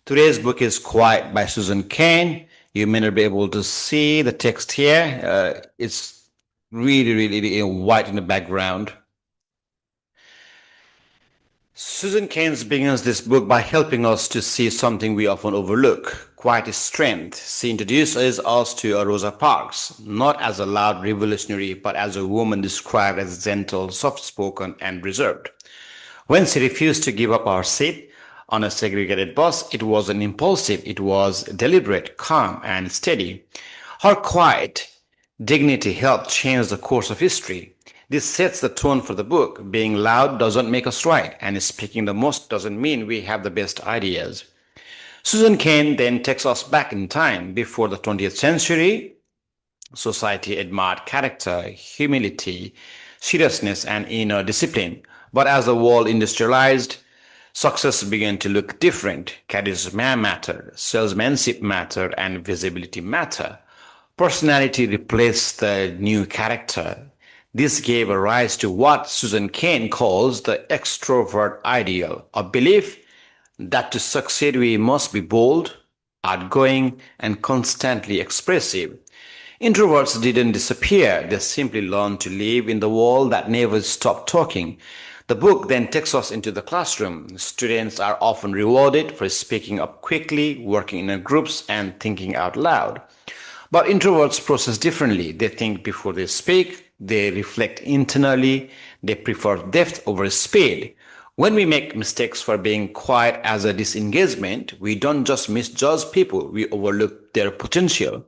Today's book is Quiet by Susan Cain. You may not be able to see the text here. It's really white in the background. Susan Cain begins this book by helping us to see something we often overlook, quiet strength. She introduces us to Rosa Parks, not as a loud revolutionary, but as a woman described as gentle, soft-spoken, and reserved. When she refused to give up her seat on a segregated bus, it wasn't impulsive, it was deliberate, calm, and steady. Her quiet dignity helped change the course of history. This sets the tone for the book. Being loud doesn't make us right, and speaking the most doesn't mean we have the best ideas. Susan Cain then takes us back in time before the 20th century. Society admired character, humility, seriousness, and inner discipline. But as the world industrialized, success began to look different. Charisma mattered, salesmanship mattered, and visibility mattered. Personality replaced the new character. This gave a rise to what Susan Cain calls the extrovert ideal, a belief that to succeed we must be bold, outgoing, and constantly expressive. Introverts didn't disappear, they simply learned to live in the world that never stopped talking. The book then takes us into the classroom. Students are often rewarded for speaking up quickly, working in groups, and thinking out loud. But introverts process differently. They think before they speak, they reflect internally, they prefer depth over speed. When we make mistakes for being quiet as a disengagement, we don't just misjudge people, we overlook their potential.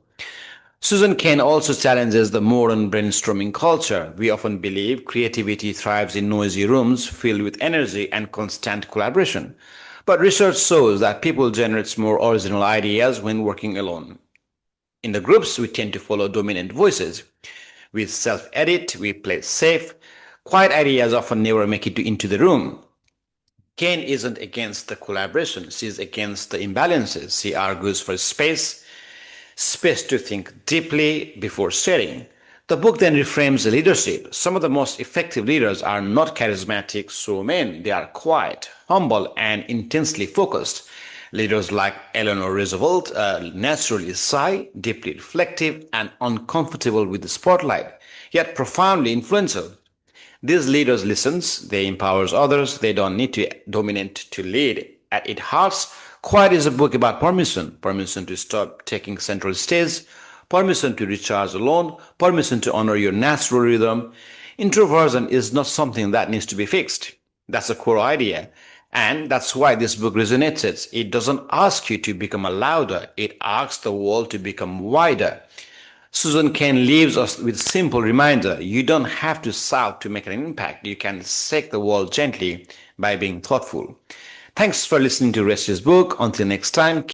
Susan Cain also challenges the modern brainstorming culture. We often believe creativity thrives in noisy rooms filled with energy and constant collaboration. But research shows that people generate more original ideas when working alone. In the groups, we tend to follow dominant voices. We self-edit, we play safe. Quiet ideas often never make it into the room. Cain isn't against the collaboration, she's against the imbalances. She argues for space to think deeply before sharing. The book then reframes leadership. Some of the most effective leaders are not charismatic showmen, they are quiet, humble, and intensely focused. Leaders like Eleanor Roosevelt, naturally shy, deeply reflective, and uncomfortable with the spotlight, yet profoundly influential. These leaders listens, they empowers others, they don't need to dominate to lead. At its heart, Quiet is a book about permission to stop taking central stage, permission to recharge alone, permission to honor your natural rhythm. Introversion is not something that needs to be fixed. That's a core idea. And that's why this book resonates. It doesn't ask you to become a louder, it asks the world to become wider. Susan Cain leaves us with a simple reminder. You don't have to shout to make an impact. You can shake the world gently by being thoughtful. Thanks for listening to Resh's book. Until next time.